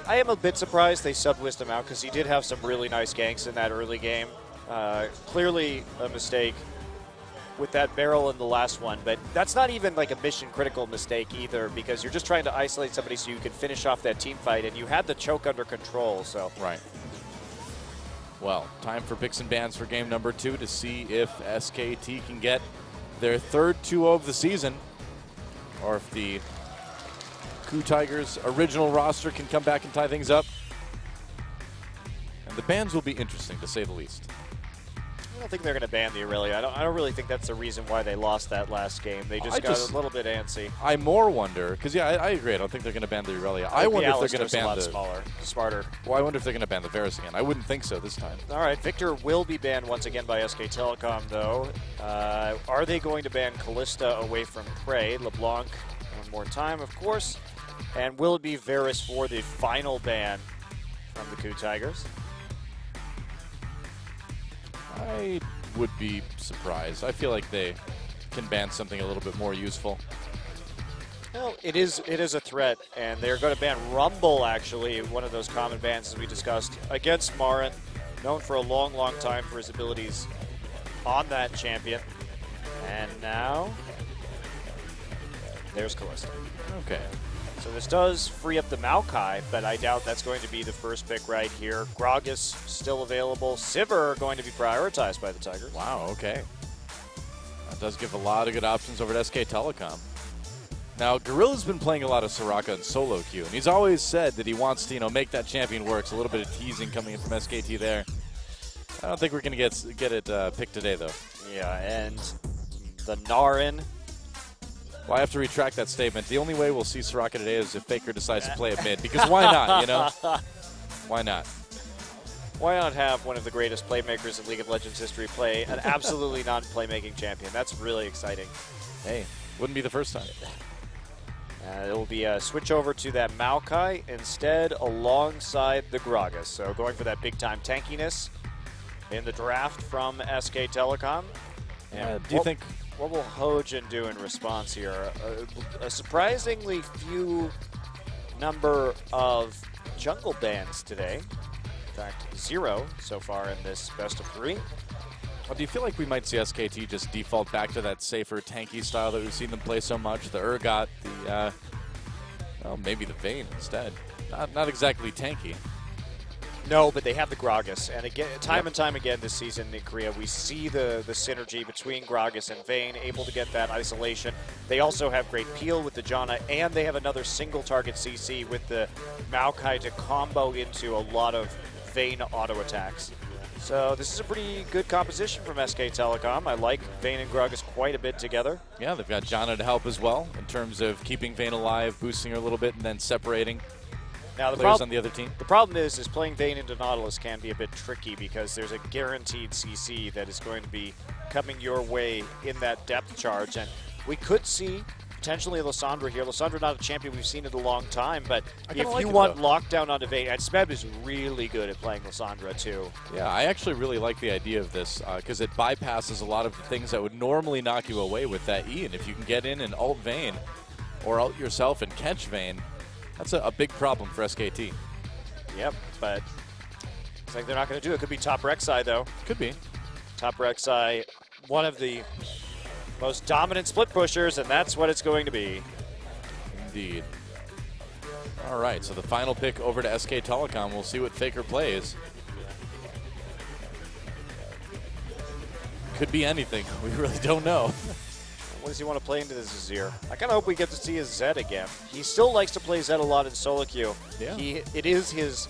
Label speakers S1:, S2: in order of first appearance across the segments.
S1: I am a bit surprised they subbed Wisdom out because he did have some really nice ganks in that early game. Clearly a mistake with that barrel in the last one, but that's not even like a mission critical mistake either, because you're just trying to isolate somebody so you can finish off that team fight, and you had the choke under control. So
S2: right. Well, time for picks and bans for game number 2 to see if SKT can get their third 2-0 of the season, or if the KOO Tigers original roster can come back and tie things up. And the bans will be interesting, to say the least.
S1: I don't think they're going to ban the Aurelia. I don't really think that's the reason why they lost that last game. They just got a little bit antsy.
S2: I more wonder, because yeah, I agree. I don't think they're going to ban the Aurelia. I wonder if they're going to ban the
S1: smarter.
S2: Well, I wonder if they're going to ban the Varus again. I wouldn't think so this time.
S1: All right, Victor will be banned once again by SK Telecom, though. Are they going to ban Callista away from Prey? LeBlanc one more time, of course. And will it be Varus for the final ban from the KOO Tigers?
S2: I would be surprised. I feel like they can ban something a little bit more useful.
S1: Well, it is a threat, and they're going to ban Rumble, actually, one of those common bans as we discussed, against Marin, known for a long, long time for his abilities on that champion. And now, there's Callista.
S2: Okay.
S1: So this does free up the Maokai, but I doubt that's going to be the first pick right here. Gragas still available. Sivir going to be prioritized by the Tigers.
S2: Wow, okay. That does give a lot of good options over at SK Telecom. Now, Gorilla's been playing a lot of Soraka and solo queue, and he's always said that he wants to, make that champion work. So a little bit of teasing coming in from SKT there. I don't think we're going to get it picked today, though.
S1: Yeah, and the Narin.
S2: Well, I have to retract that statement. The only way we'll see Soraka today is if Faker decides to play it mid. Because why not, Why not?
S1: Why not have one of the greatest playmakers in League of Legends history play an absolutely non-playmaking champion? That's really exciting.
S2: Hey, wouldn't be the first time.
S1: It will be a switch over to that Maokai instead alongside the Gragas. So going for that big-time tankiness in the draft from SK Telecom.
S2: Do you think...
S1: What will Hojin do in response here? A surprisingly few number of jungle bans today. In fact, 0 so far in this best of 3.
S2: Well, do you feel like we might see SKT just default back to that safer, tanky style that we've seen them play so much? The Urgot, maybe the Vayne instead. Not exactly tanky.
S1: No, but they have the Gragas, and again, time and time again this season in Korea, we see the synergy between Gragas and Vayne, able to get that isolation. They also have great peel with the Janna, and they have another single-target CC with the Maokai to combo into a lot of Vayne auto attacks. So this is a pretty good composition from SK Telecom. I like Vayne and Gragas quite a bit together.
S2: Yeah, they've got Janna to help as well in terms of keeping Vayne alive, boosting her a little bit, and then separating.
S1: Now the
S2: players on the other team.
S1: The problem is playing Vayne into Nautilus can be a bit tricky because there's a guaranteed CC that is going to be coming your way in that depth charge, and we could see potentially Lissandra here. Lissandra not a champion we've seen in a long time, but if you want lockdown onto Vayne, and Smeb is really good at playing Lissandra too.
S2: Yeah, I actually really like the idea of this because it bypasses a lot of the things that would normally knock you away with that E, and if you can get in and ult Vayne or ult yourself and catch Vayne, that's a big problem for SKT.
S1: Yep, but it's like they're not going to do it. Could be top Rek'Sai, though.
S2: Could be.
S1: Top Rek'Sai, one of the most dominant split pushers, and that's what it's going to be.
S2: Indeed. All right, so the final pick over to SK Telecom. We'll see what Faker plays. Could be anything. We really don't know.
S1: What does he want to play into this Azir? I kind of hope we get to see his Zed again. He still likes to play Zed a lot in solo queue.
S2: Yeah.
S1: It is his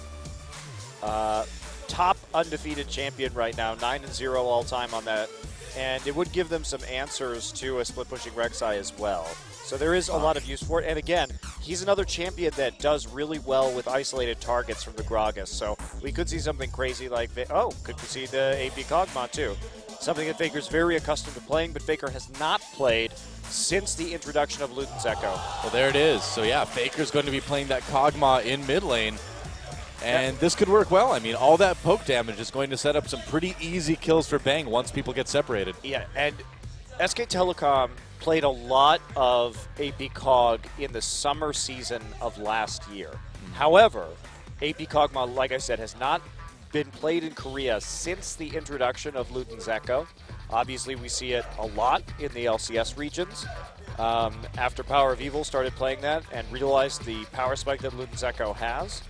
S1: top undefeated champion right now, 9-0 all time on that. And it would give them some answers to a split-pushing Rek'Sai as well. So there is a lot of use for it. And again, he's another champion that does really well with isolated targets from the Gragas. So we could see something crazy like, could see the AP Kog'Maw too. Something that Faker's very accustomed to playing, but Faker has not played since the introduction of Luton's Echo.
S2: Well, there it is. So yeah, Faker's going to be playing that Kog'Maw in mid lane. And this could work well. I mean, all that poke damage is going to set up some pretty easy kills for Bang once people get separated.
S1: Yeah, and SK Telecom played a lot of AP Kog in the summer season of last year. However, AP Kog'Maw, like I said, has not been played in Korea since the introduction of Luton's Echo. Obviously, we see it a lot in the LCS regions. After Power of Evil started playing that and realized the power spike that Luton's Echo has.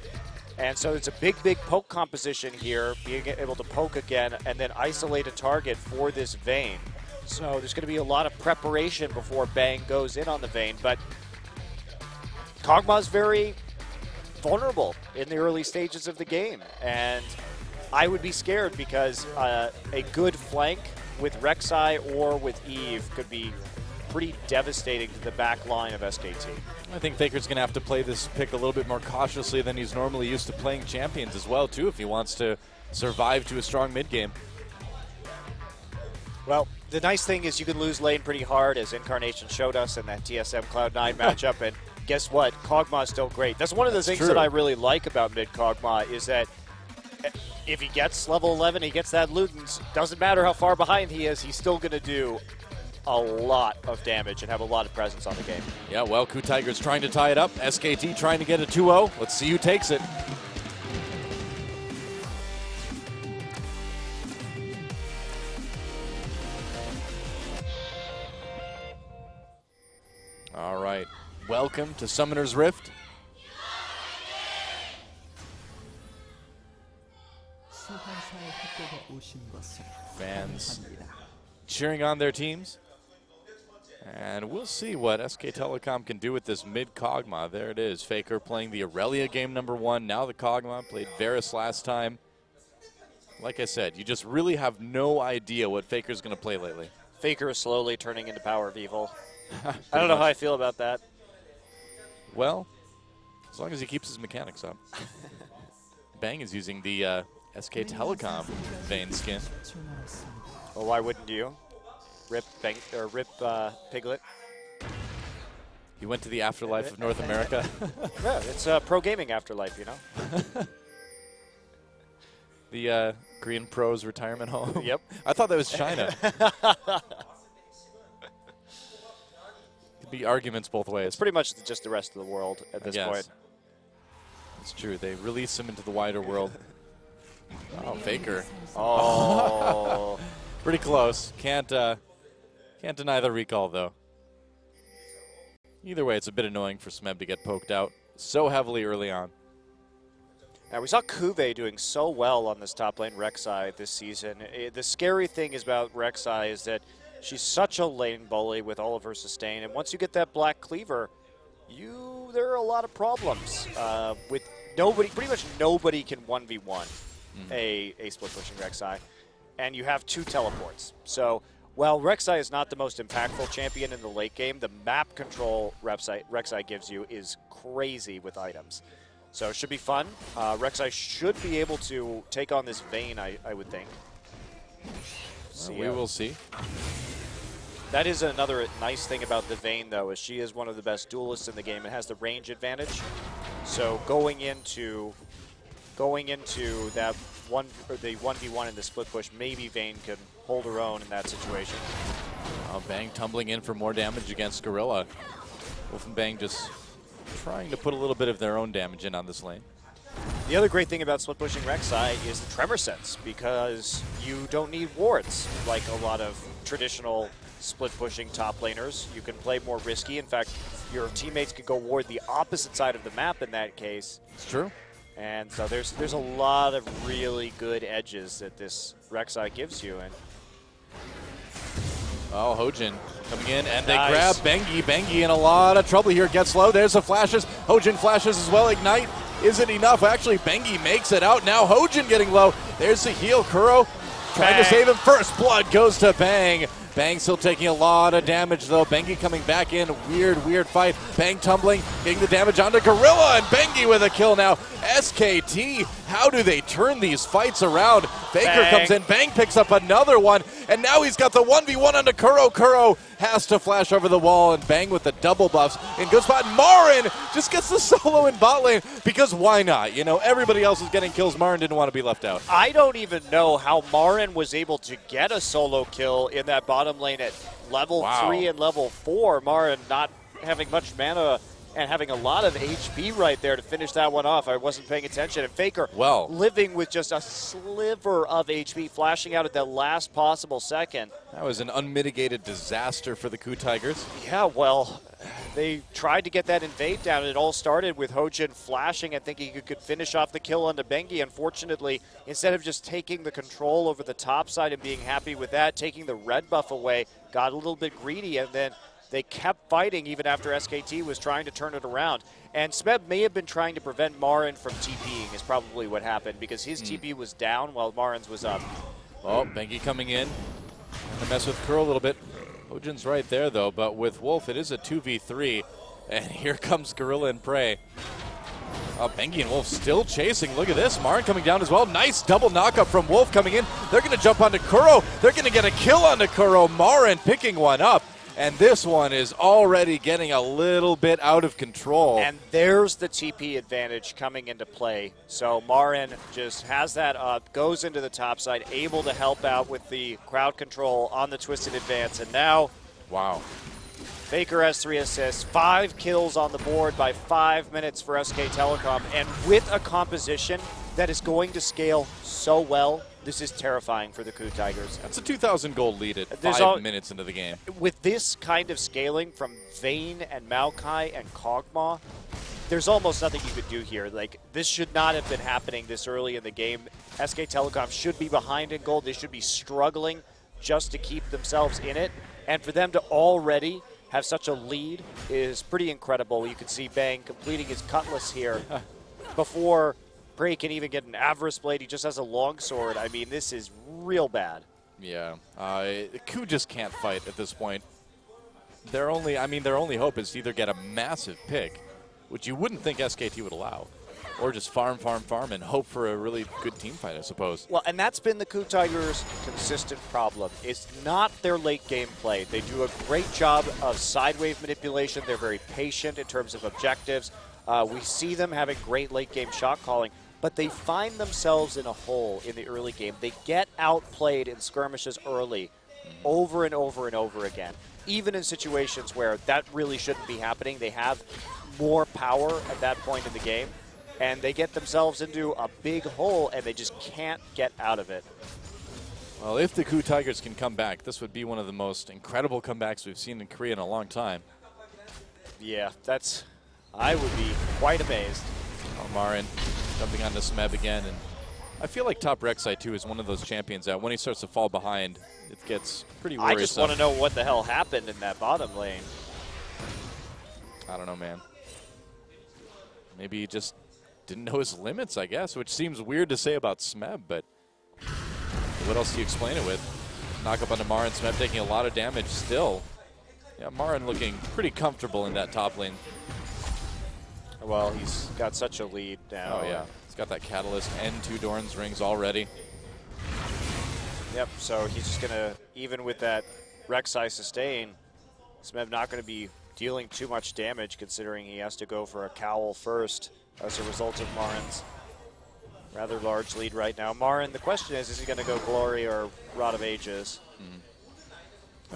S1: And so it's a big, big poke composition here, being able to poke again and then isolate a target for this Vayne. So there's going to be a lot of preparation before Bang goes in on the Vayne, but Kog'Maw's very vulnerable in the early stages of the game, and I would be scared because a good flank with Rek'Sai or with Eve could be pretty devastating to the back line of SKT.
S2: I think Faker's going to have to play this pick a little bit more cautiously than he's normally used to playing champions as well, too, if he wants to survive to a strong mid game.
S1: Well, the nice thing is you can lose lane pretty hard, as Incarnation showed us in that TSM Cloud9 matchup, and guess what? Kog'Maw is still great. That's one of the things that I really like about mid Kog'Maw is that if he gets level 11, he gets that Luton's, doesn't matter how far behind he is, he's still going to do a lot of damage and have a lot of presence on the game.
S2: Yeah, well, KOO Tigers trying to tie it up. SKT trying to get a 2-0. Let's see who takes it. All right, welcome to Summoner's Rift. Fans cheering on their teams. And we'll see what SK Telecom can do with this mid Kog'Maw. There it is. Faker playing the Aurelia game #1. Now the Kog'Maw. Played Varus last time. Like I said, you just really have no idea what Faker's going to play lately.
S1: Faker is slowly turning into Power of Evil. I don't know how I feel about that.
S2: Well, as long as he keeps his mechanics up. Bang is using the SK Telecom Vayne skin.
S1: Well, why wouldn't you? Rip Piglet.
S2: He went to the afterlife of North America.
S1: Yeah, it's a pro gaming afterlife, you know.
S2: The Korean pros retirement home.
S1: Yep.
S2: I thought that was China. Could be arguments both ways.
S1: It's pretty much just the rest of the world at this point.
S2: It's true. They release him into the wider world. Oh, Faker.
S1: Oh.
S2: Pretty close. Can't deny the recall, though. Either way, it's a bit annoying for Smeb to get poked out so heavily early on.
S1: Now, we saw Kuve doing so well on this top lane Rek'Sai this season. The scary thing is about Rek'Sai is that she's such a lane bully with all of her sustain, and once you get that Black Cleaver, there are a lot of problems. With nobody, pretty much nobody can 1v1 a split pushing Rek'Sai, and you have 2 teleports. So while Rek'Sai is not the most impactful champion in the late game, the map control Rek'Sai gives you is crazy with items. So it should be fun. Rek'Sai should be able to take on this Vayne, I would think.
S2: Well, we will see.
S1: That is another nice thing about the Vayne, though, is she is one of the best duelists in the game. It has the range advantage. So going into that the 1v1 in the split push, maybe Vayne can hold her own in that situation.
S2: Bang tumbling in for more damage against Gorilla. Wolf and Bang just trying to put a little bit of their own damage in on this lane.
S1: The other great thing about split pushing Rek'Sai is the tremor sense, because you don't need wards like a lot of traditional split pushing top laners. You can play more risky. In fact, your teammates can go ward the opposite side of the map in that case.
S2: It's true.
S1: And so there's a lot of really good edges that this Rek'Sai gives you. And
S2: oh, Hojin coming in, and they grab Bengi. Bengi in a lot of trouble here. Gets low. There's the flashes. Hojin flashes as well. Ignite isn't enough. Actually, Bengi makes it out. Now Hojin getting low. There's the heal. Kuro trying to save him. First blood goes to Bang. Bang still taking a lot of damage, though. Bengi coming back in. Weird fight. Bang tumbling, getting the damage onto Gorilla, and Bengi with a kill now. SKT, how do they turn these fights around? Faker comes in. Bang picks up another one, and now he's got the 1v1 onto Kuro. Kuro has to flash over the wall, and Bang with the double buffs. In good spot, Marin just gets the solo in bot lane, because why not? You know, everybody else is getting kills. Marin didn't want to be left out.
S1: I don't even know how Marin was able to get a solo kill in that bottom lane at level 3 and level 4. Marin not having much mana and having a lot of HP right there to finish that one off. I wasn't paying attention. And Faker living with just a sliver of HP, flashing out at the last possible second.
S2: That was an unmitigated disaster for the KOO Tigers.
S1: Yeah, well, they tried to get that invade down, and it all started with Hojin flashing and thinking he could finish off the kill onto Bengi. Unfortunately, instead of just taking the control over the top side and being happy with that, taking the red buff away, got a little bit greedy, and then they kept fighting even after SKT was trying to turn it around. And Smeb may have been trying to prevent Marin from TPing is probably what happened, because his TP was down while Marin's was up.
S2: Oh, Bengi coming in to mess with Curl a little bit. Hojin's right there, though, but with Wolf, it is a 2v3. And here comes Gorilla and Prey. Oh, Bengi and Wolf still chasing. Look at this. Marin coming down as well. Nice double knockup from Wolf coming in. They're going to jump onto Kuro. They're going to get a kill onto Kuro. Marin picking one up. And this one is already getting a little bit out of control.
S1: And there's the TP advantage coming into play. So Marin just has that up, goes into the top side, able to help out with the crowd control on the Twisted Advance. And now,
S2: wow,
S1: Faker has 3 assists, 5 kills on the board by 5 minutes for SK Telecom. And with a composition that is going to scale so well, this is terrifying for the KOO Tigers.
S2: That's a 2,000 gold lead at 5 minutes into the game.
S1: With this kind of scaling from Vayne and Maokai and Kog'Maw, there's almost nothing you could do here. Like, this should not have been happening this early in the game. SK Telecom should be behind in gold. They should be struggling just to keep themselves in it. And for them to already have such a lead is pretty incredible. You can see Bang completing his Cutlass here before Prey can even get an Avarice Blade. He just has a longsword. I mean, this is real bad.
S2: Yeah, KOO just can't fight at this point. Their only hope is to either get a massive pick, which you wouldn't think SKT would allow, or just farm, and hope for a really good team fight, I suppose.
S1: Well, and that's been the KOO Tigers' consistent problem. It's not their late game play. They do a great job of side wave manipulation. They're very patient in terms of objectives. We see them having great late game shot calling, but they find themselves in a hole in the early game. They get outplayed in skirmishes early over and over and over again. Even in situations where that really shouldn't be happening, they have more power at that point in the game, and they get themselves into a big hole, and they just can't get out of it.
S2: Well, if the KOO Tigers can come back, this would be one of the most incredible comebacks we've seen in Korea in a long time.
S1: Yeah, I would be quite amazed.
S2: Oh, Marin jumping onto Smeb again, and I feel like top Rek'Sai 2 is one of those champions that when he starts to fall behind, it gets pretty worrisome.
S1: I just want to know what the hell happened in that bottom lane.
S2: I don't know, man. Maybe he just didn't know his limits, I guess, which seems weird to say about Smeb, but what else do you explain it with? Knock up onto Marin, Smeb taking a lot of damage still. Yeah, Marin looking pretty comfortable in that top lane.
S1: Well, he's got such a lead now.
S2: Oh, yeah. He's got that Catalyst and 2 Doran's rings already.
S1: Yep, so he's just going to, even with that Rek'Sai sustain, Smeb not going to be dealing too much damage considering he has to go for a cowl first as a result of Marin's rather large lead right now. Marin, the question is he going to go Glory or Rod of Ages?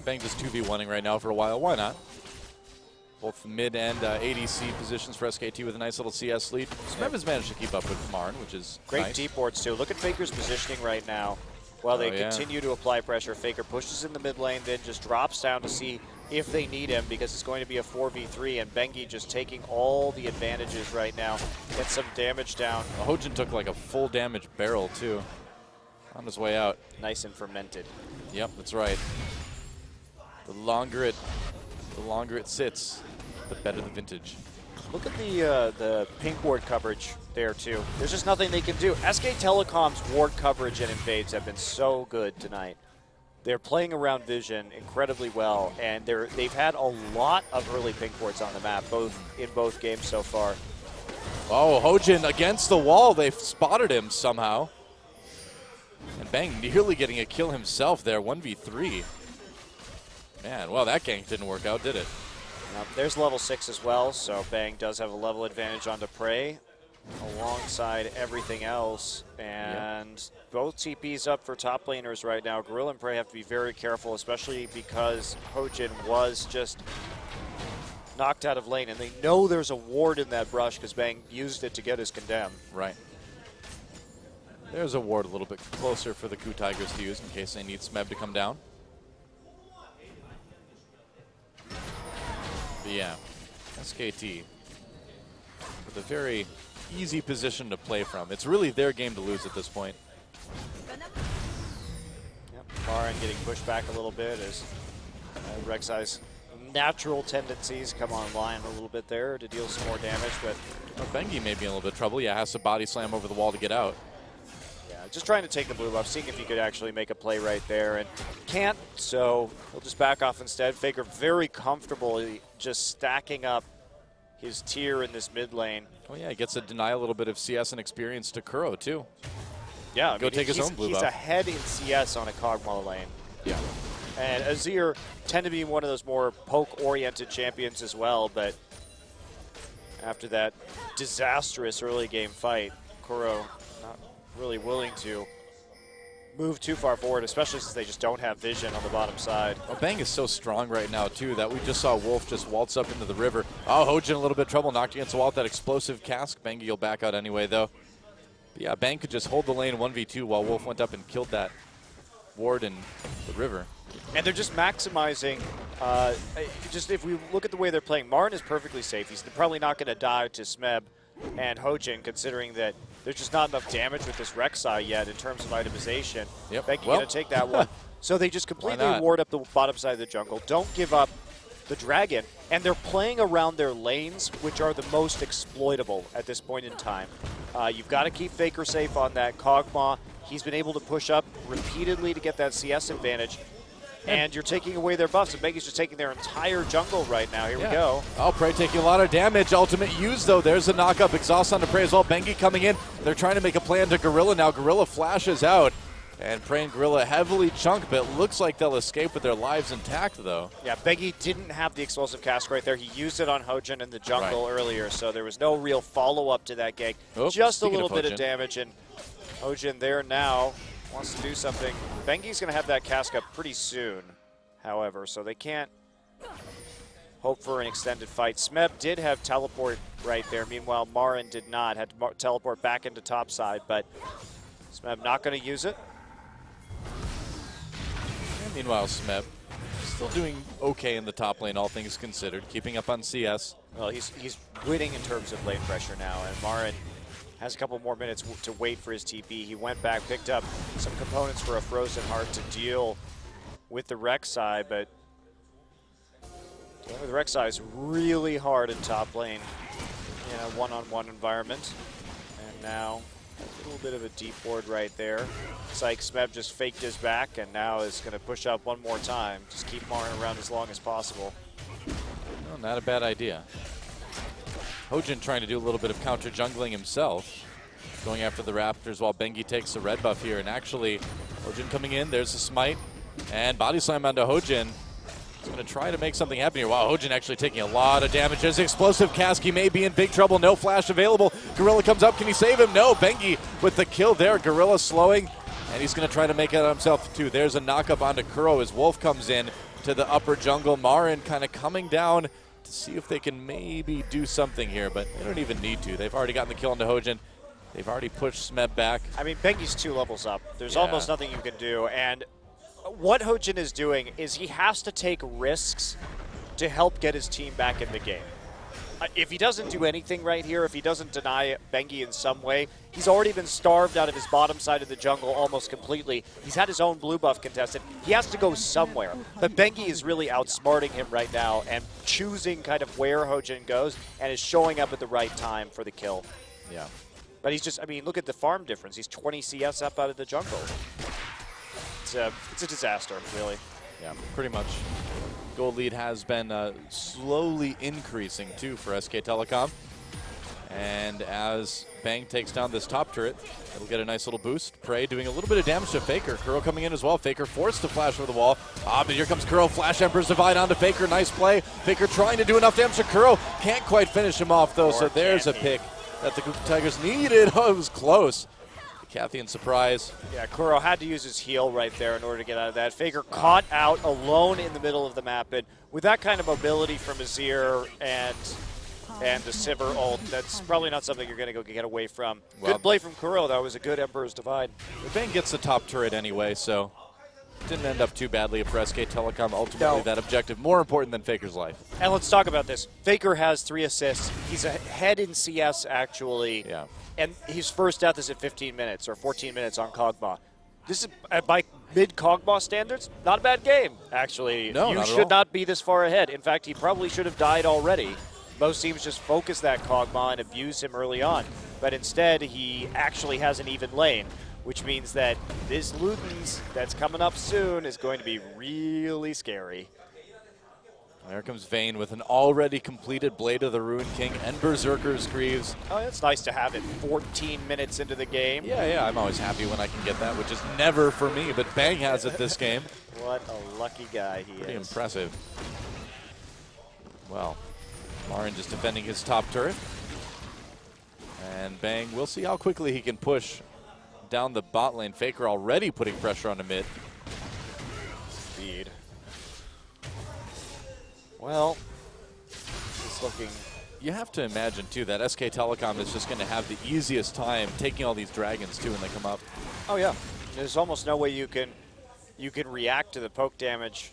S2: Bang just 2v1ing right now for a while. Why not? Both mid and ADC positions for SKT with a nice little CS lead. Smeb has managed to keep up with Marin, which is
S1: great
S2: nice.
S1: deep boards, too. Look at Faker's positioning right now. While they continue to apply pressure, Faker pushes in the mid lane, then just drops down to see if they need him, because it's going to be a 4v3, and Bengi just taking all the advantages right now. Get some damage down.
S2: Well, Hojin took like a full damage barrel, too, on his way out.
S1: Nice and fermented.
S2: Yep, that's right. The longer it sits, the better the vintage.
S1: Look at the pink ward coverage there, too. There's just nothing they can do. SK Telecom's ward coverage and invades have been so good tonight. They're playing around vision incredibly well, and they've had a lot of early pink wards on the map, in both games so far.
S2: Oh, Hojin against the wall. They've spotted him somehow. And Bang nearly getting a kill himself there, 1v3. Man, well, that gank didn't work out, did it?
S1: There's level 6 as well, so Bang does have a level advantage onto Prey alongside everything else. And both TPs up for top laners right now. Gorilla and Prey have to be very careful, especially because Hojin was just knocked out of lane, and they know there's a ward in that brush because Bang used it to get his condemn.
S2: Right. There's a ward a little bit closer for the KOO Tigers to use in case they need Smeb to come down. But yeah, SKT with a very easy position to play from. It's really their game to lose at this point.
S1: Yep. Marin getting pushed back a little bit as Rek'Sai's natural tendencies come online a little bit there to deal some more damage, but
S2: Bengi may be in a little bit of trouble. Yeah, has to body slam over the wall to get out.
S1: Yeah, just trying to take the blue buff, seeing if he could actually make a play right there, and can't, so he'll just back off instead. Faker very comfortably just stacking up his tier in this mid lane.
S2: Oh yeah, he gets to deny a little bit of CS and experience to KOO too.
S1: Yeah,
S2: Go take his own blue buff.
S1: He's ahead in CS on a Kog'Maw lane.
S2: Yeah.
S1: And Azir tend to be one of those more poke-oriented champions as well, but after that disastrous early game fight, KOO not really willing to move too far forward, especially since they just don't have vision on the bottom side.
S2: Well, Bang is so strong right now, too, that we just saw Wolf just waltz up into the river. Oh, Hojin a little bit of trouble, knocked against the wall with that explosive cask. Bengi will back out anyway, though. But yeah, Bang could just hold the lane 1v2 while Wolf went up and killed that ward in the river.
S1: And they're just maximizing, just if we look at the way they're playing, Marin is perfectly safe. He's probably not going to die to Smeb and Hojin, considering that there's just not enough damage with this Rek'Sai yet in terms of itemization.
S2: Yep.
S1: Bengi going to take that one. So they just completely ward up the bottom side of the jungle, don't give up the dragon, and they're playing around their lanes, which are the most exploitable at this point in time. You've got to keep Faker safe on that Kog'Maw. He's been able to push up repeatedly to get that CS advantage. And you're taking away their buffs, and Bengi's just taking their entire jungle right now. Here we go.
S2: Oh, Prey taking a lot of damage. Ultimate use, though. There's a knock-up. Exhaust on the Prey as well. Bengi coming in. They're trying to make a plan to Gorilla now. Gorilla flashes out. And Prey and Gorilla heavily chunked, but it looks like they'll escape with their lives intact, though.
S1: Yeah, Bengi didn't have the explosive cask right there. He used it on Hojin in the jungle earlier, so there was no real follow-up to that gank. Just a little bit of damage, and Hojin there now wants to do something. Bengi's going to have that cask up pretty soon, however, so they can't hope for an extended fight. Smeb did have teleport right there. Meanwhile, Marin did not. Had to teleport back into topside, but Smeb not going to use it.
S2: And meanwhile, Smeb still doing okay in the top lane, all things considered, keeping up on CS.
S1: Well, he's winning in terms of lane pressure now, and Marin has a couple more minutes to wait for his TP. He went back, picked up some components for a Frozen Heart to deal with the Rek'Sai, but dealing with Rek'Sai is really hard in top lane in a one-on-one environment. And now a little bit of a deep ward right there. Psych Smeb just faked his back and now is going to push up one more time. Just keep Marin around as long as possible.
S2: Well, not a bad idea. Hojin trying to do a little bit of counter jungling himself, going after the Raptors while Bengi takes the red buff here. And actually, Hojin coming in, there's the smite, and body slam onto Hojin. He's going to try to make something happen here. Wow, Hojin actually taking a lot of damage. There's explosive cask. He may be in big trouble. No flash available. Gorilla comes up. Can he save him? No. Bengi with the kill there. Gorilla slowing, and he's going to try to make it himself too. There's a knock-up onto KOO as Wolf comes in to the upper jungle. Marin kind of coming down to see if they can maybe do something here, but they don't even need to. They've already gotten the kill into Hojin. They've already pushed Smeb back.
S1: I mean, Bengi's 2 levels up. There's almost nothing you can do, and what Hojin is doing is he has to take risks to help get his team back in the game. If he doesn't do anything right here, if he doesn't deny Bengi in some way, he's already been starved out of his bottom side of the jungle almost completely. He's had his own blue buff contested. He has to go somewhere. But Bengi is really outsmarting him right now and choosing kind of where Hojin goes and is showing up at the right time for the kill.
S2: Yeah.
S1: But he's just, I mean, look at the farm difference. He's 20 CS up out of the jungle. It's a disaster, really.
S2: Yeah, pretty much. Gold lead has been slowly increasing, too, for SK Telecom. And as Bang takes down this top turret, it'll get a nice little boost. Prey doing a little bit of damage to Faker. KOO coming in as well. Faker forced to flash over the wall. But here comes KOO. Flash Emperor's Divide onto Faker. Nice play. Faker trying to do enough damage to KOO. Can't quite finish him off, though, so there's a pick that the KOO Tigers needed. Oh, it was close. Cathian surprise.
S1: Yeah, KOO had to use his heal right there in order to get out of that. Faker caught out alone in the middle of the map, and with that kind of mobility from Azir and the Sivir ult, that's probably not something you're going to go get away from.
S2: Well,
S1: good play from Kuro, though. It was a good Emperor's Divide.
S2: Bang gets the top turret anyway, so didn't end up too badly for SK Telecom. Ultimately, that objective more important than Faker's life.
S1: And let's talk about this. Faker has 3 assists. He's ahead in CS, actually.
S2: Yeah.
S1: And his first death is at 15 minutes or 14 minutes on Kog'Maw. This is, by mid-Kog'Maw standards, not a bad game, actually.
S2: No,
S1: you should not be this far ahead. In fact, he probably should have died already. Most teams just focus that Kog'Maw and abuse him early on. But instead, he actually has an even lane, which means that this Ludens that's coming up soon is going to be really scary.
S2: There comes Vayne with an already completed Blade of the Ruin King and Berserker's Greaves.
S1: Oh, it's nice to have it 14 minutes into the game.
S2: Yeah, I'm always happy when I can get that, which is never for me, but Bang has it this game.
S1: What a lucky guy he is.
S2: Pretty impressive. Well, Marin just defending his top turret. And Bang, we'll see how quickly he can push down the bot lane. Faker already putting pressure on the mid.
S1: Speed. Well, it's looking...
S2: You have to imagine, too, that SK Telecom is just going to have the easiest time taking all these dragons, too, when they come up.
S1: Oh, yeah. There's almost no way you can react to the poke damage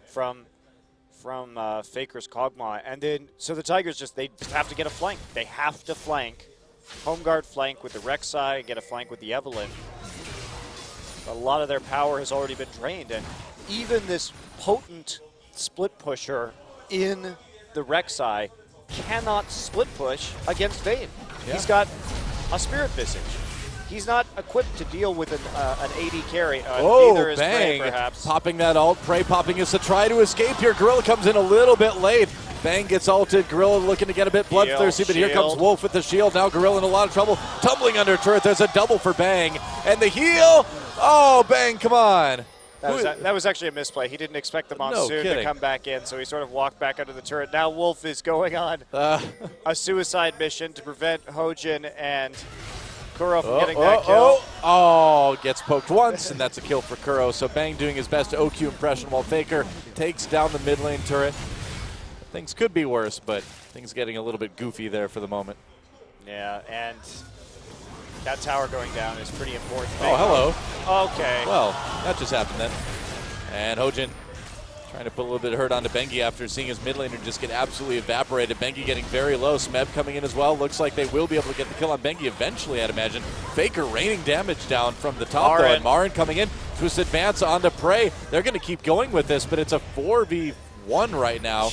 S1: from Faker's Kog'Maw. And then, so the Tigers they just have to get a flank. They have to flank. Home guard flank with the Rek'Sai, get a flank with the Evelynn. A lot of their power has already been drained. And even this potent split pusher in the Rek'Sai cannot split push against Vayne. Yeah. He's got a Spirit Visage. He's not equipped to deal with an AD carry. Neither is
S2: Bang.
S1: Prey, perhaps.
S2: Popping that ult. Prey popping is to try to escape here. Gorilla comes in a little bit late. Bang gets ulted. Gorilla looking to get a bit bloodthirsty, but here comes Wolf with the shield. Now Gorilla in a lot of trouble. Tumbling under turret. There's a double for Bang. And the heal. Oh, Bang, come on.
S1: That was actually a misplay. He didn't expect the Monsoon to come back in, so he sort of walked back under the turret. Now Wolf is going on a suicide mission to prevent Hojin and Kuro from getting that kill.
S2: Gets poked once, and that's a kill for Kuro. So Bang doing his best OQ impression while Faker takes down the mid lane turret. Things could be worse, but things getting a little bit goofy there for the moment.
S1: Yeah, and that tower going down is pretty important.
S2: Oh, hello.
S1: Okay.
S2: Well, that just happened then. And Hojin trying to put a little bit of hurt onto Bengi after seeing his mid laner just get absolutely evaporated. Bengi getting very low. Smeb coming in as well. Looks like they will be able to get the kill on Bengi eventually, I'd imagine. Faker raining damage down from the top, though. And Marin coming in. Twist advance onto Prey. They're going to keep going with this, but it's a 4v1 right now.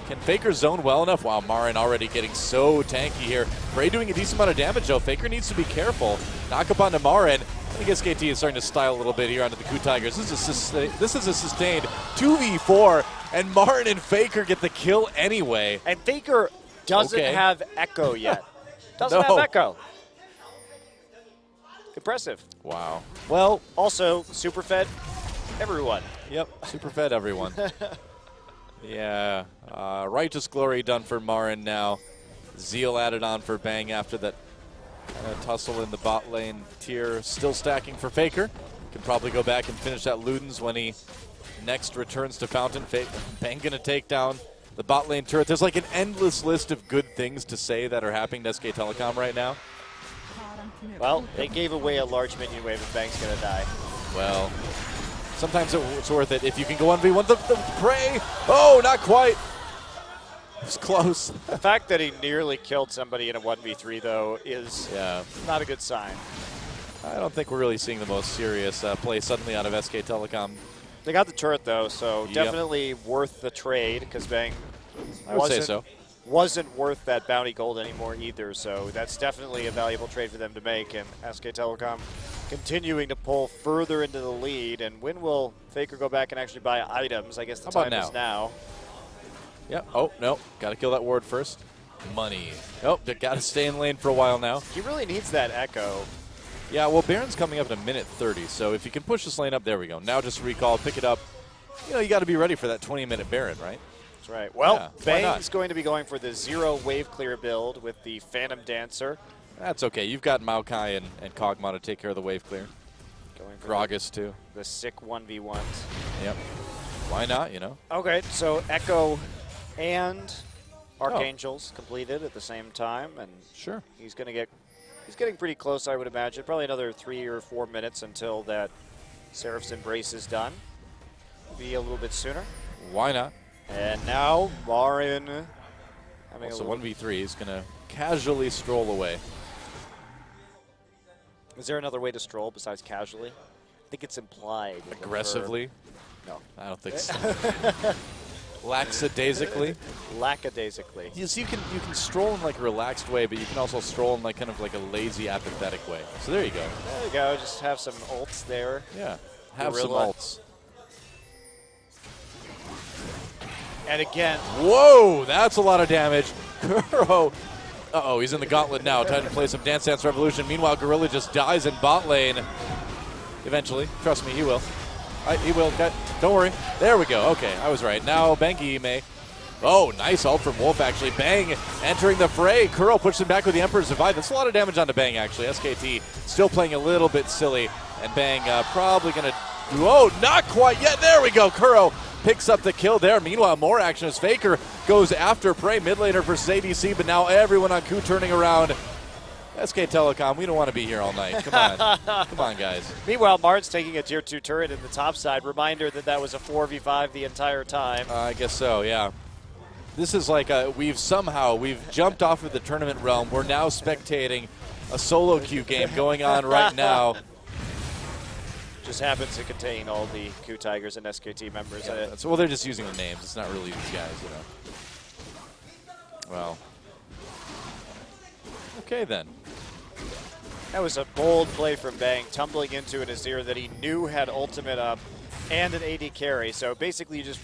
S2: Can Faker zone well enough? Wow, Marin already getting so tanky here. Prey doing a decent amount of damage, though. Faker needs to be careful. Knock up onto Marin. I think SKT is starting to style a little bit here onto the KOO Tigers. This is a sustained 2v4, and Marin and Faker get the kill anyway.
S1: And Faker doesn't have Echo yet. Doesn't have Echo. Impressive.
S2: Wow.
S1: Well, also, super fed everyone.
S2: Yep, super fed everyone. Yeah, Righteous Glory done for Marin now. Zeal added on for Bang after that tussle in the bot lane tier. Still stacking for Faker. Can probably go back and finish that Ludens when he next returns to Fountain. Bang going to take down the bot lane turret. There's like an endless list of good things to say that are happening to SK Telecom right now.
S1: Well, they gave away a large minion wave and Bang's going to die.
S2: Well, sometimes it's worth it if you can go 1v1. The Prey! Oh, not quite. It was close.
S1: The fact that he nearly killed somebody in a 1v3, though, is not a good sign.
S2: I don't think we're really seeing the most serious play suddenly out of SK Telecom.
S1: They got the turret, though, so definitely worth the trade, because Bang wasn't worth that bounty gold anymore either, so that's definitely a valuable trade for them to make, and SK Telecom continuing to pull further into the lead. And when will Faker go back and actually buy items? I guess the time is now.
S2: Yep. Oh, no. Got to kill that ward first. Money. Oh, got to stay in lane for a while now.
S1: He really needs that Echo.
S2: Yeah, well, Baron's coming up in a minute 30, so if you can push this lane up, there we go. Now just recall, pick it up. You know, you got to be ready for that 20-minute Baron, right?
S1: That's right. Well, Bang's going to be going for the 0 wave clear build with the Phantom Dancer.
S2: That's okay. You've got Maokai and Kog'Maw to take care of the wave clear.
S1: Going for
S2: Gragas, too.
S1: The sick 1v1s.
S2: Yep. Why not, you know?
S1: Okay, so Echo and Archangels completed at the same time, and
S2: Sure.
S1: he's getting pretty close, I would imagine. Probably another 3 or 4 minutes until that Seraph's Embrace is done. Be a little bit sooner.
S2: Why not?
S1: And now Marin having
S2: So 1v3 is going to casually stroll away.
S1: Is there another way to stroll besides casually? I think it's implied.
S2: Aggressively?
S1: No.
S2: I don't think so. Lackadaisically?
S1: Lackadaisically.
S2: Yes, you can stroll in like a relaxed way, but you can also stroll in like kind of like a lazy, apathetic way. So there you go.
S1: There you go. Just have some ults there.
S2: Yeah. Have
S1: Gorilla.
S2: some ults.
S1: And again.
S2: Whoa, that's a lot of damage. Kuro. Uh-oh, he's in the gauntlet now. Time to play some Dance Dance Revolution. Meanwhile, Gorilla just dies in bot lane. Eventually. Trust me, he will. He will. Don't worry. There we go. Okay, I was right. Now, Bengi may. Oh, nice ult from Wolf, actually. Bang entering the fray. Kuro pushes him back with the Emperor's Divide. That's a lot of damage onto Bang, actually. SKT still playing a little bit silly. And Bang probably going to. Whoa, not quite yet. There we go. Kuro picks up the kill there. Meanwhile, more action as Faker goes after Prey. Mid laner versus ADC, but now everyone on KOO turning around. SK Telecom, we don't want to be here all night. Come on. Come on, guys.
S1: Meanwhile, Marin's taking a tier 2 turret in the top side. Reminder that that was a 4v5 the entire time.
S2: I guess so, yeah. This is like we've jumped off of the tournament realm. We're now spectating a solo queue game going on right now.
S1: Just happens to contain all the KOO Tigers and SKT members.
S2: Yeah, well, they're just using the names. It's not really these guys, you know. Well. Okay, then.
S1: That was a bold play from Bang, tumbling into an Azir that he knew had ultimate up and an AD carry. So basically you just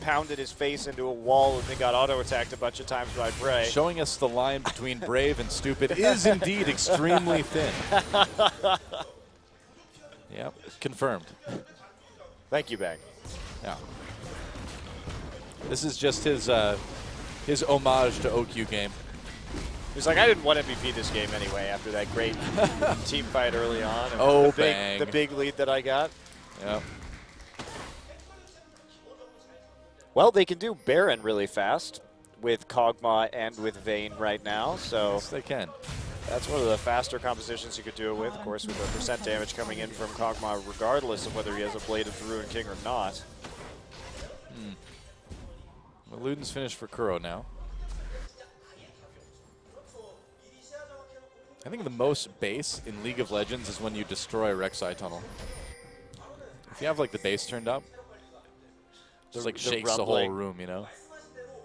S1: pounded his face into a wall and then got auto-attacked a bunch of times by Bray.
S2: Showing us the line between brave and stupid is indeed extremely thin. Yep, confirmed.
S1: Thank you, Bang.
S2: Yeah. This is just his homage to OQ game.
S1: He's like, I didn't want MVP this game anyway after that great team fight early on. And
S2: Oh,
S1: the big lead that I got.
S2: Yeah.
S1: Well, they can do Baron really fast with Kog'Maw and with Vayne right now. So
S2: Yes, they can.
S1: that's one of the faster compositions you could do it with. Of course, with the percent damage coming in from Kog'Maw, regardless of whether he has a Blade of the Ruined King or not.
S2: Well, Luden's finished for Kuro now. I think the most base in League of Legends is when you destroy Rek'Sai Tunnel. If you have like the base turned up, just like shakes the whole room, you know?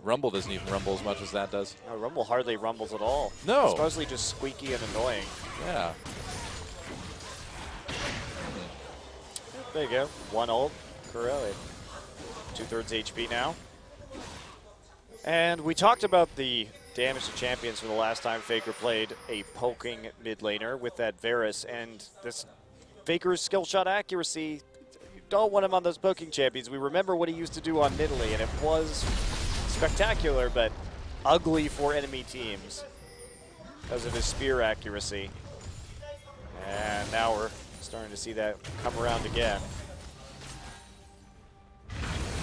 S2: Rumble doesn't even rumble as much as that does.
S1: No, Rumble hardly rumbles at all.
S2: No.
S1: It's mostly just squeaky and annoying.
S2: Yeah.
S1: There you go. One ult. Corelli. 2/3 HP now. And we talked about the damage to champions for the last time Faker played a poking mid laner with that Varus, and this Faker's skill shot accuracy, you don't want him on those poking champions. We remember what he used to do on Nidalee, and it was spectacular, but ugly for enemy teams because of his spear accuracy. And now we're starting to see that come around again.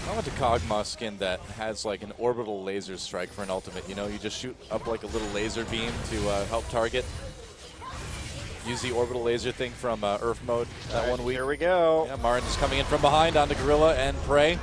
S2: I want a Kog'Maw skin that has like an orbital laser strike for an ultimate. You know, you just shoot up like a little laser beam to help target. Use the orbital laser thing from Earth mode that one week.
S1: Here we go.
S2: Yeah, Marin just coming in from behind onto Gorilla and Prey.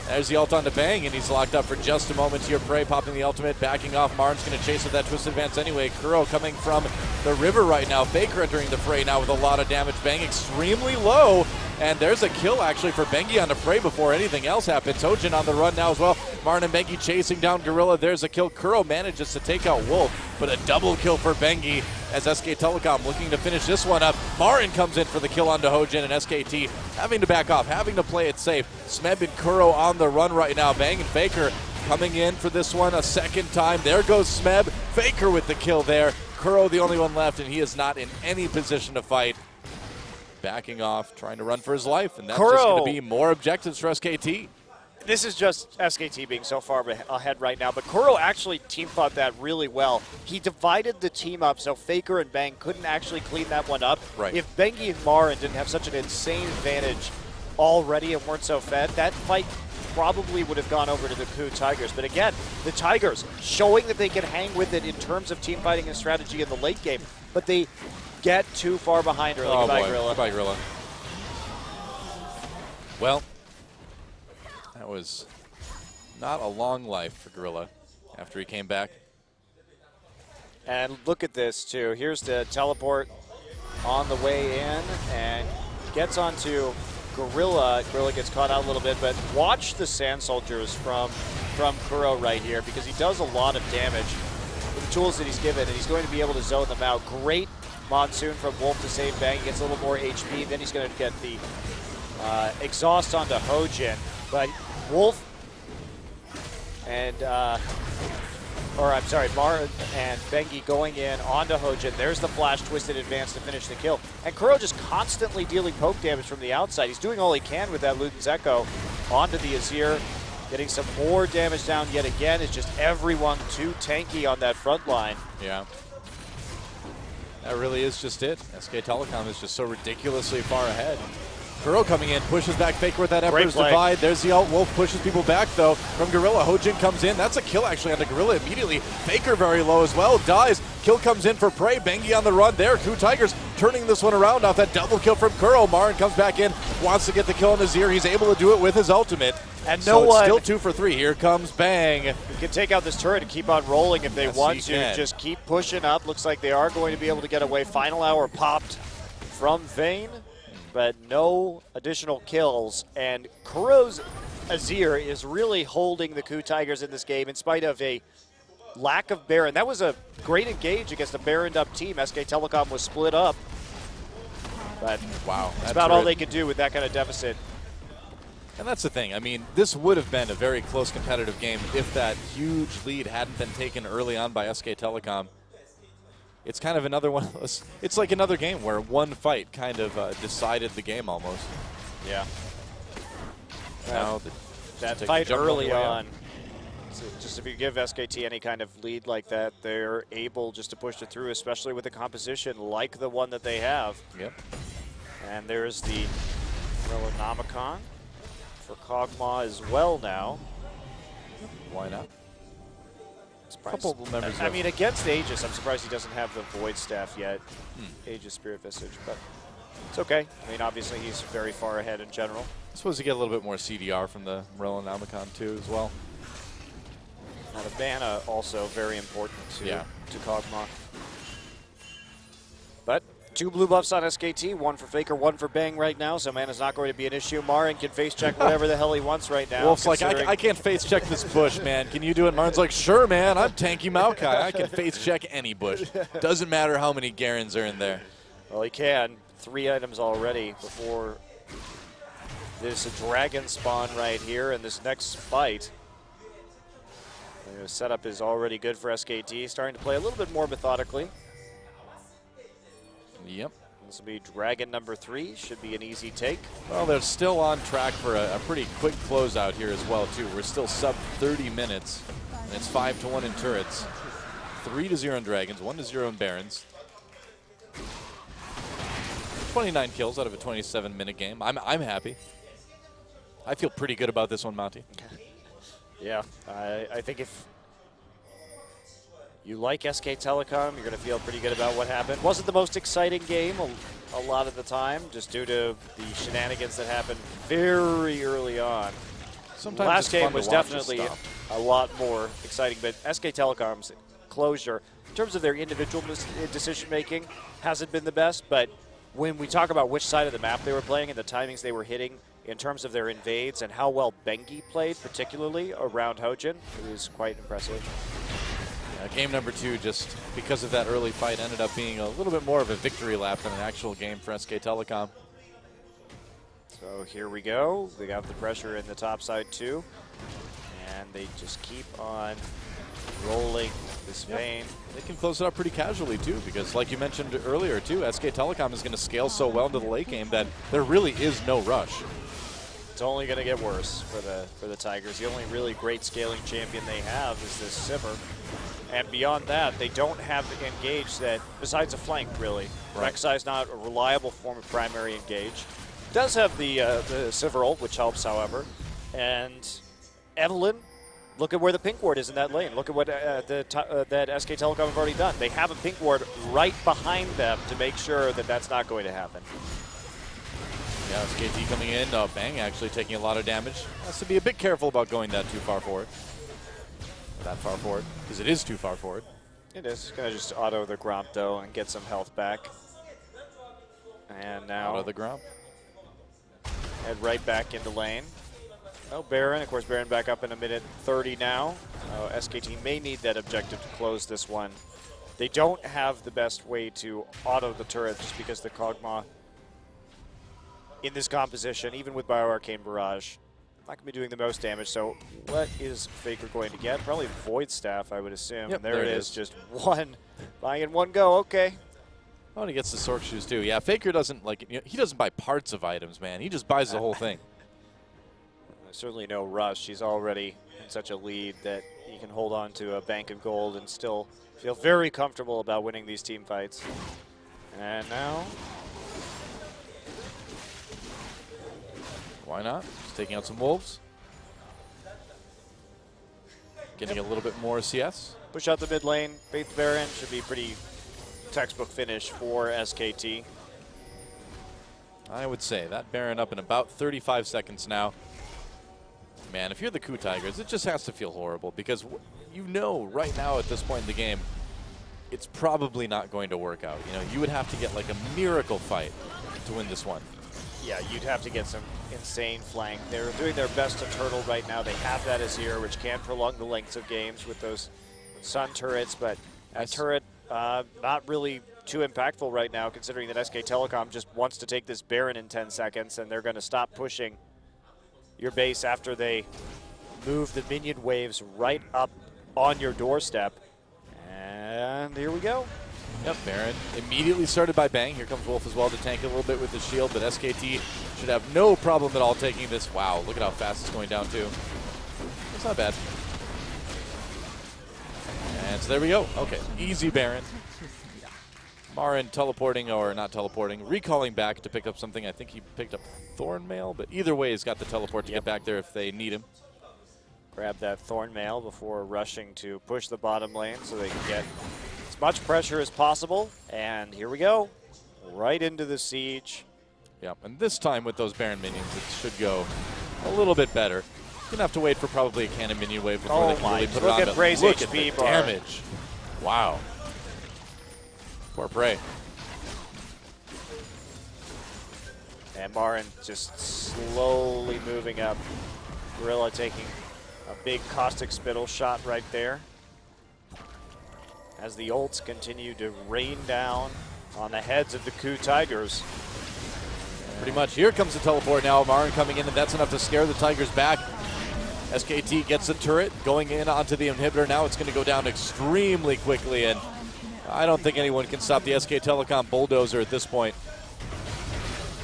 S2: There's the ult onto Bang, and he's locked up for just a moment here. Prey popping the ultimate, backing off. Marin's going to chase with that twist advance anyway. Kuro coming from the river right now. Faker entering the fray now with a lot of damage. Bang extremely low. And there's a kill actually for Bengi on the Prey before anything else happens. Hojin on the run now as well. Marin and Bengi chasing down Gorilla. There's a kill. Kuro manages to take out Wolf, but a double kill for Bengi as SK Telecom looking to finish this one up. Marin comes in for the kill onto Hojin, and SKT having to back off, having to play it safe. Smeb and Kuro on the run right now. Bang and Faker coming in for this one a second time. There goes Smeb. Faker with the kill there. Kuro the only one left, and he is not in any position to fight. Backing off, trying to run for his life, and that's just going to be more objectives for SKT.
S1: This is just SKT being so far ahead right now, but Kuro actually team fought that really well. He divided the team up so Faker and Bang couldn't actually clean that one up.
S2: Right.
S1: If Bengi and Marin didn't have such an insane advantage already and weren't so fed, that fight probably would have gone over to the KOO Tigers. But again, the Tigers showing that they can hang with it in terms of team fighting and strategy in the late game, but they get too far behind early. Goodbye, Gorilla.
S2: Goodbye, Gorilla. Well, that was not a long life for Gorilla after he came back.
S1: And look at this, too. Here's the teleport on the way in and gets onto Gorilla. Gorilla gets caught out a little bit, but watch the Sand Soldiers from KOO right here, because he does a lot of damage with the tools that he's given, and he's going to be able to zone them out. Great Monsoon from Wolf to save Bang. He gets a little more HP. Then he's going to get the exhaust onto Hojin. But Wolf and, Mar and Bengi going in onto Hojin. There's the flash twisted advance to finish the kill. And KOO just constantly dealing poke damage from the outside. He's doing all he can with that Luden's Echo onto the Azir. Getting some more damage down yet again. It's just everyone too tanky on that front line.
S2: Yeah. That really is just it. SK Telecom is just so ridiculously far ahead. KOO coming in, pushes back Faker with that Emperor's Divide. There's the ult. Wolf pushes people back, though, from Gorilla. Hojin comes in. That's a kill, actually, on the Gorilla immediately. Faker very low as well. Dies. Kill comes in for Prey. Bengi on the run there. KOO Tigers turning this one around off that double kill from KOO. Marin comes back in, wants to get the kill on Azir. He's able to do it with his ultimate.
S1: And
S2: so it's still 2 for 3. Here comes Bang.
S1: You can take out this turret and keep on rolling if they want to.
S2: Can.
S1: Just keep pushing up. Looks like they are going to be able to get away. Final hour popped from Vayne, but no additional kills. And KOO's Azir is really holding the KOO Tigers in this game in spite of a lack of Baron. That was a great engage against a Baroned up team. SK Telecom was split up. But
S2: wow,
S1: that's about all they could do with that kind of deficit.
S2: And that's the thing. I mean, this would have been a very close competitive game if that huge lead hadn't been taken early on by SK Telecom. It's kind of another one of those. It's like another game where one fight kind of decided the game almost.
S1: Yeah.
S2: Now
S1: that fight early on, so just if you give SKT any kind of lead like that, they're able just to push it through, especially with a composition like the one that they have.
S2: Yep.
S1: And there's the Relonomicon for Kog'Maw as well now.
S2: Why not?
S1: Couple members. I mean, against Aegis, I'm surprised he doesn't have the Void Staff yet. Aegis Spirit Visage, but it's okay. I mean, obviously he's very far ahead in general.
S2: I suppose you get a little bit more CDR from the Relonomicon too, as well.
S1: Now the Banna also very important to Kog'Maw. But 2 blue buffs on SKT, 1 for Faker, 1 for Bang right now, so Mana's not going to be an issue. Marin can face check whatever the hell he wants right now.
S2: Wolf's like, I can't face check this bush, man. Can you do it? Marin's like, sure, man. I'm tanky Maokai. I can face check any bush. Doesn't matter how many Garens are in there.
S1: Well, he can. 3 items already before this dragon spawn right here and this next fight. The setup is already good for SKT, starting to play a little bit more methodically.
S2: Yep.
S1: This will be dragon number 3. Should be an easy take.
S2: Well, they're still on track for a pretty quick closeout here as well, too. We're still sub 30 minutes, and it's 5-1 in turrets. 3-0 in dragons, 1-0 in barons. 29 kills out of a 27-minute game. I'm happy. I feel pretty good about this one, Monty.
S1: Yeah, I think if you like SK Telecom, you're going to feel pretty good about what happened. Wasn't the most exciting game a lot of the time, just due to the shenanigans that happened very early on.
S2: Sometimes
S1: last game was definitely a lot more exciting, but SK Telecom's closure, in terms of their individual decision-making, hasn't been the best, but when we talk about which side of the map they were playing and the timings they were hitting in terms of their invades and how well Bengi played, particularly around Hojin, it was quite impressive.
S2: Game number 2, just because of that early fight, ended up being a little bit more of a victory lap than an actual game for SK Telecom.
S1: So here we go. They got the pressure in the top side too. And they just keep on rolling this Vayne.
S2: They can close it up pretty casually too, because like you mentioned earlier too, SK Telecom is going to scale so well into the late game that there really is no rush.
S1: It's only going to get worse for the Tigers. The only really great scaling champion they have is this Simmer. And beyond that, they don't have the engage that, besides a flank, really.
S2: Right.
S1: Rek'Sai is not a reliable form of primary engage. Does have the Sivir ult, which helps, however. And Evelyn, look at where the pink ward is in that lane. Look at what that SK Telecom have already done. They have a pink ward right behind them to make sure that that's not going to happen.
S2: Yeah, SKT coming in. Bang actually taking a lot of damage. Has to be a bit careful about going that too far forward. That far forward, because it is too far forward.
S1: It is. Going to just auto the Gromp, though, and get some health back. And now
S2: Auto the Gromp.
S1: Head right back into lane. No Baron. Of course, Baron back up in a minute 30 now. SKT may need that objective to close this one. They don't have the best way to auto the turret just because the Kog'Maw in this composition, even with BioArcane Barrage, not going to be doing the most damage. So what is Faker going to get? Probably Void Staff, I would assume.
S2: Yep,
S1: and there it is. Just one. Buying in one go. Okay.
S2: Oh, and he gets the Sork Shoes too. Yeah, Faker doesn't he doesn't buy parts of items, man. He just buys the whole thing.
S1: There's certainly no rush. He's already in such a lead that he can hold on to a bank of gold and still feel very comfortable about winning these team fights. And now,
S2: why not? Just taking out some wolves. Getting a little bit more CS.
S1: Push out the mid lane. Bait the Baron. Should be pretty textbook finish for SKT.
S2: I would say that Baron up in about 35 seconds now. Man, if you're the KOO Tigers, it just has to feel horrible because you know right now at this point in the game, it's probably not going to work out. You know, you would have to get like a miracle fight to win this one.
S1: Yeah, you'd have to get some insane flank. They're doing their best to turtle right now. They have that Azir, which can prolong the lengths of games with those Sun turrets, but that turret not really too impactful right now, considering that SK Telecom just wants to take this Baron in 10 seconds, and they're going to stop pushing your base after they move the minion waves right up on your doorstep. And here we go.
S2: Yep, Baron immediately started by Bang. Here comes Wolf as well to tank a little bit with the shield, but SKT should have no problem at all taking this. Wow, look at how fast it's going down too. It's not bad. And so there we go. Okay, easy Baron. Marin teleporting, or not teleporting, recalling back to pick up something. I think he picked up Thornmail, but either way he's got the teleport to get back there if they need him.
S1: Grab that Thornmail before rushing to push the bottom lane so they can get as much pressure as possible. And here we go, right into the siege.
S2: Yep, and this time with those Baron minions, it should go a little bit better. You're gonna have to wait for probably a cannon minion wave before they can really put it on.
S1: Look at Prey's
S2: look
S1: HP
S2: at the
S1: bar.
S2: damage. Wow. Poor Prey.
S1: And Marin just slowly moving up. Gorilla taking a big caustic spittle shot right there. As the ults continue to rain down on the heads of the KOO Tigers.
S2: Pretty much. Here comes the teleport now. Marin coming in, and that's enough to scare the Tigers back. SKT gets the turret going in onto the inhibitor. Now it's going to go down extremely quickly, and I don't think anyone can stop the SK Telecom bulldozer at this point.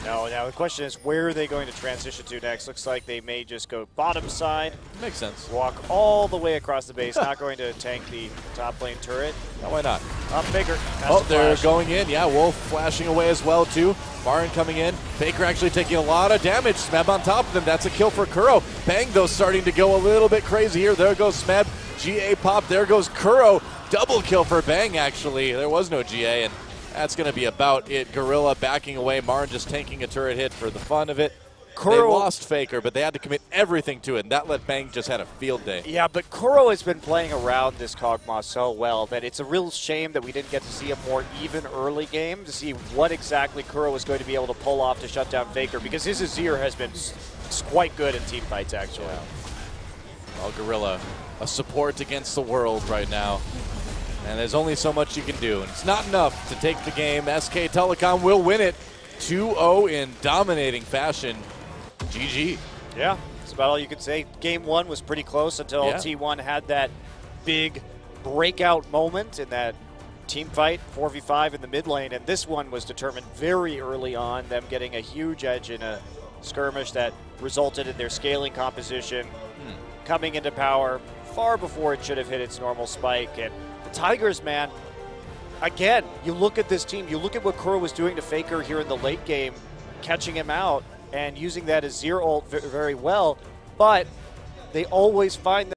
S1: No, now the question is, where are they going to transition to next? Looks like they may just go bottom side.
S2: Makes sense.
S1: Walk all the way across the base, not going to tank the top lane turret.
S2: No, why not?
S1: Up Faker.
S2: Oh, they're going in. Yeah, Wolf flashing away as well, too. Marin coming in. Faker actually taking a lot of damage. Smeb on top of them. That's a kill for Kuro. Bang, though, starting to go a little bit crazy here. There goes Smeb. GA pop. There goes Kuro. Double kill for Bang, actually. There was no GA, and that's going to be about it. Gorilla backing away. Marin just tanking a turret hit for the fun of it. They lost Faker, but they had to commit everything to it, and that let Bang just had a field day.
S1: Yeah, but Kuro has been playing around this Kog'Maw so well that it's a real shame that we didn't get to see a more even early game to see what exactly Kuro was going to be able to pull off to shut down Faker, because his Azir has been quite good in team fights, actually.
S2: Yeah. Well, Gorilla, a support against the world right now. And there's only so much you can do. And it's not enough to take the game. SK Telecom will win it 2-0 in dominating fashion. GG.
S1: Yeah, that's about all you can say. Game one was pretty close until T1 had that big breakout moment in that team fight, 4v5 in the mid lane. And this one was determined very early on, them getting a huge edge in a skirmish that resulted in their scaling composition coming into power far before it should have hit its normal spike. And the Tigers, man, again, you look at this team, you look at what Kuro was doing to Faker here in the late game, catching him out. and using that as zero ult very well, but they always find